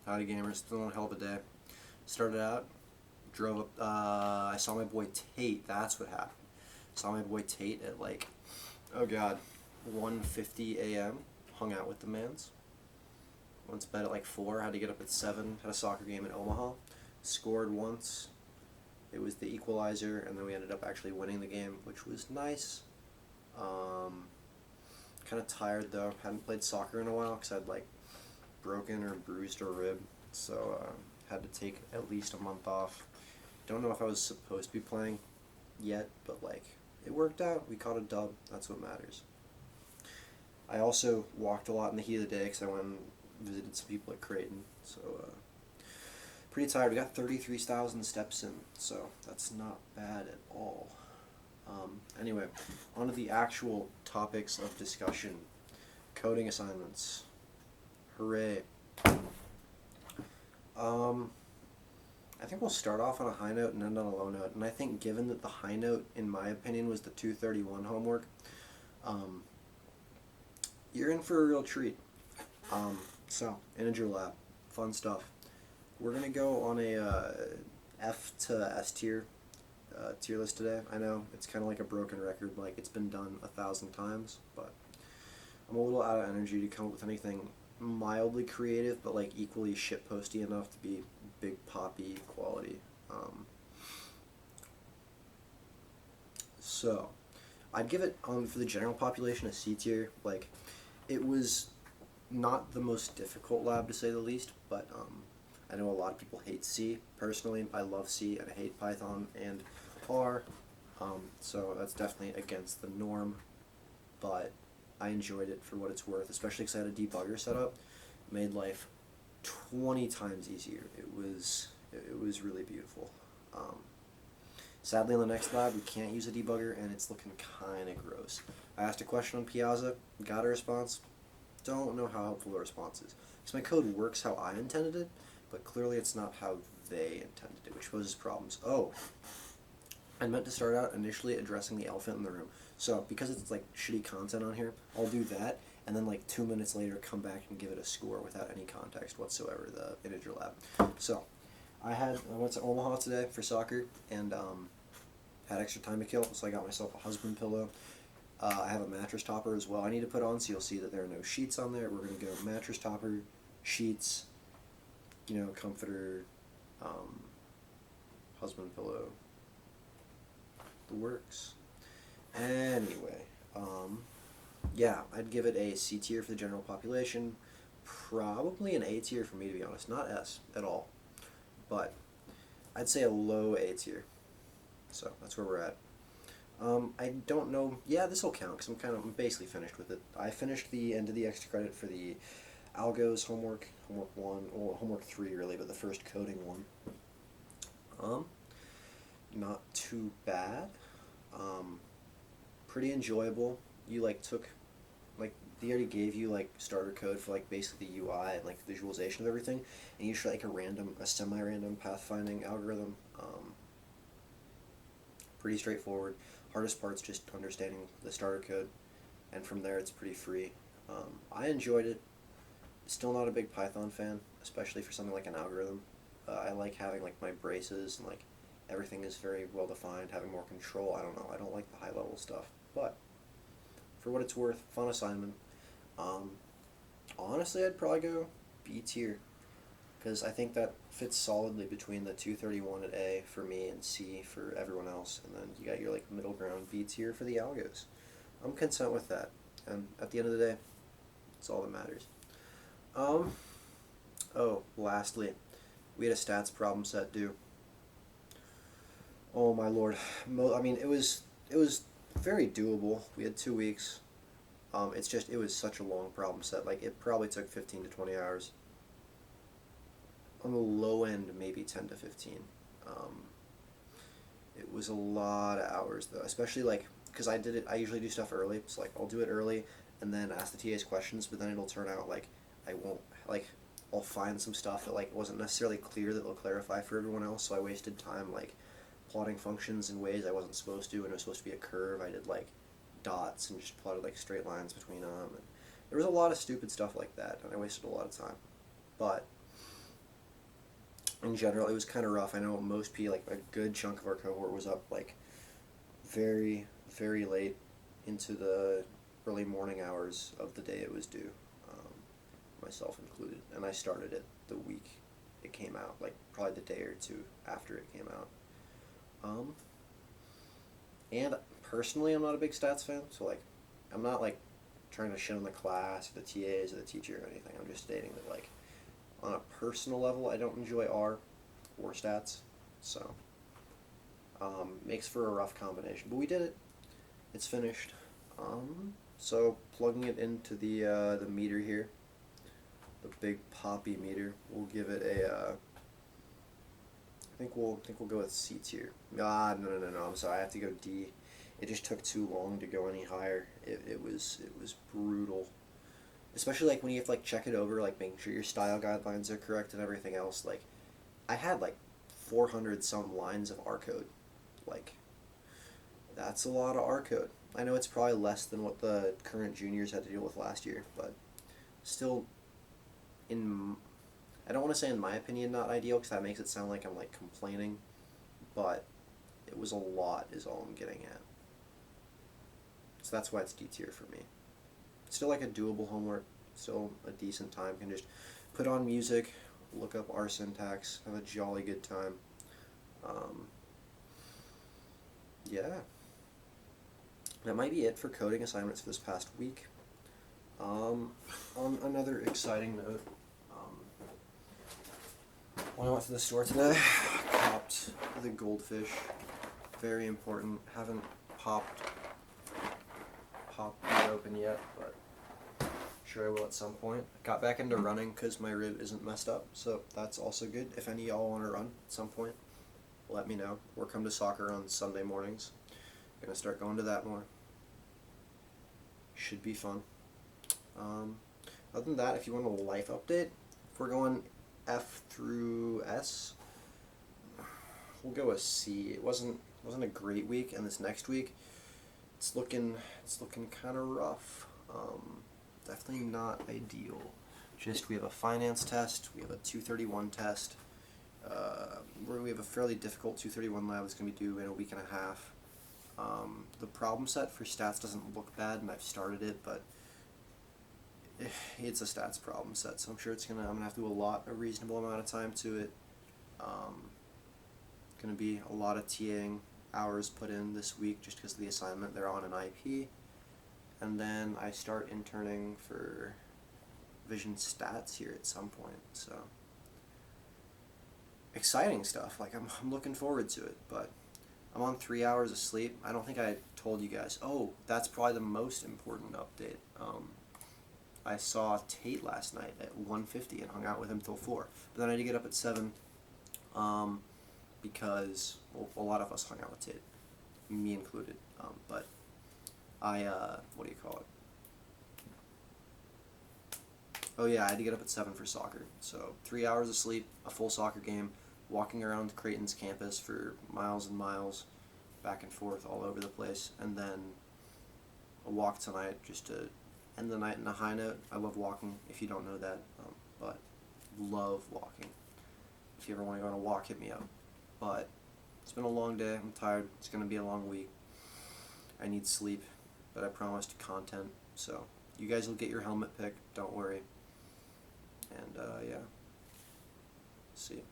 Howdy gamers, still on a hell of a day. Started out, drove up, I saw my boy Tate, that's what happened. Saw my boy Tate at like, oh god, 1:50 a.m., hung out with the mans. Went to bed at like 4, had to get up at 7, had a soccer game in Omaha, scored once, it was the equalizer, and then we ended up actually winning the game, which was nice. Kind of tired though, hadn't played soccer in a while because I'd like broken or bruised a rib, so had to take at least a month off. Don't know if I was supposed to be playing yet, but like it worked out. We caught a dub. That's what matters. I also walked a lot in the heat of the day because I went and visited some people at Creighton, so pretty tired. We got 33,000 steps in, so that's not bad at all. Anyway, on to the actual topics of discussion. Coding assignments. Hooray. I think we'll start off on a high note and end on a low note. And I think given that the high note, in my opinion, was the 231 homework, you're in for a real treat. So, integer lab. Fun stuff. We're going to go on a F to S tier tier list today. I know, it's kind of like a broken record, like it's been done 1,000 times, but I'm a little out of energy to come up with anything mildly creative, but like equally shitposty enough to be big poppy quality. So, I'd give it for the general population a C tier. Like, it was not the most difficult lab to say the least, but I know a lot of people hate C. Personally, I love C and I hate Python and R, so that's definitely against the norm, but I enjoyed it for what it's worth, especially because I had a debugger set up. It made life 20 times easier. It was really beautiful. Sadly, on the next lab, we can't use a debugger, and it's looking kind of gross. I asked a question on Piazza, got a response. Don't know how helpful the response is. Because my code works how I intended it, but clearly it's not how they intended it, which poses problems. Oh, I meant to start out initially addressing the elephant in the room. So, because it's like shitty content on here, I'll do that, and then like 2 minutes later come back and give it a score without any context whatsoever, the integer lab. So, I went to Omaha today for soccer, and had extra time to kill, so I got myself a husband pillow. I have a mattress topper as well I need to put on, so you'll see that there are no sheets on there. We're going to go mattress topper, sheets, comforter, husband pillow, the works. Anyway, yeah, I'd give it a C tier for the general population, probably an A tier for me, to be honest, not S at all, but I'd say a low A tier. So that's where we're at. I don't know. Yeah, this will count because I'm basically finished with it. I finished the end of the extra credit for the algos homework 1, or homework 3 really, but the first coding one. Not too bad. Pretty enjoyable. You took they already gave you starter code for basically the UI and visualization of everything, and you should a semi-random pathfinding algorithm. Pretty straightforward. Hardest part's just understanding the starter code, and from there it's pretty free. I enjoyed it. Still not a big Python fan, especially for something like an algorithm. I like having my braces and everything is very well defined, having more control. I don't know. I don't like the high level stuff, but for what it's worth, fun assignment. Honestly, I'd probably go B tier because I think that fits solidly between the 231 at A for me and C for everyone else, and then you got your middle ground B tier for the algos. I'm content with that, and at the end of the day, it's all that matters. Oh, lastly, we had a stats problem set due. Oh my lord. It was very doable. We had 2 weeks. It was such a long problem set. It probably took 15 to 20 hours. On the low end, maybe 10 to 15. It was a lot of hours though, especially because I usually do stuff early, so I'll do it early and then ask the TAs questions, but then it'll turn out I won't, I'll find some stuff that wasn't necessarily clear that will clarify for everyone else, so I wasted time plotting functions in ways I wasn't supposed to, and it was supposed to be a curve. I did dots and just plotted straight lines between them, and there was a lot of stupid stuff like that, and I wasted a lot of time. But in general, it was kind of rough. I know most people, like a good chunk of our cohort, was up like very, very late into the early morning hours of the day it was due, myself included. And I started it the week it came out, like probably the day or two after it came out. And personally, I'm not a big stats fan, so like, I'm not like trying to shit on the class or the TAs or the teacher or anything. I'm just stating that like, on a personal level, I don't enjoy R or stats, so makes for a rough combination. But we did it. It's finished. So plugging it into the meter here, the big poppy meter, we'll give it a. I think we'll go with C tier. No. I'm sorry. I have to go D. It just took too long to go any higher. It was brutal, especially like when you have to like check it over, like making sure your style guidelines are correct and everything else. Like, I had like 400 some lines of R code. Like, that's a lot of R code. I know it's probably less than what the current juniors had to deal with last year, but still, I don't want to say in my opinion not ideal, because that makes it sound like I'm like complaining, but it was a lot is all I'm getting at. So that's why it's D tier for me. Still like a doable homework, still a decent time. Can just put on music, look up R syntax, have a jolly good time. Yeah. That might be it for coding assignments for this past week. On another exciting note, when I went to the store today, popped the goldfish. Very important. Haven't popped it open yet, but sure I will at some point. Got back into running because my rib isn't messed up, so that's also good. If any of y'all want to run at some point, let me know. Or come to soccer on Sunday mornings. Gonna start going to that more. Should be fun. Other than that, if you want a life update, if we're going F through S, we'll go with C. It wasn't a great week, and this next week, it's looking kind of rough. Definitely not ideal. Just we have a finance test, we have a 231 test, where we have a fairly difficult 231 lab that's going to be due in a week and a half. The problem set for stats doesn't look bad, and I've started it, but it's a stats problem set, so I'm sure I'm gonna have to do a reasonable amount of time to it. Gonna be a lot of TAing hours put in this week just because of the assignment. They're on an IP, and then I start interning for Vision Stats here at some point. So exciting stuff. Like, I'm looking forward to it, but I'm on 3 hours of sleep. I don't think I told you guys. Oh, that's probably the most important update. I saw Tate last night at 1:50 and hung out with him till 4. But then I had to get up at 7 because, well, a lot of us hung out with Tate, me included. But I, what do you call it? Oh yeah, I had to get up at 7 for soccer. So 3 hours of sleep, a full soccer game, walking around Creighton's campus for miles and miles, back and forth all over the place, and then a walk tonight just to end the night in a high note. I love walking, if you don't know that, but love walking. If you ever want to go on a walk, hit me up. But it's been a long day. I'm tired. It's going to be a long week. I need sleep, but I promised content. So you guys will get your helmet pick. Don't worry. And yeah. See.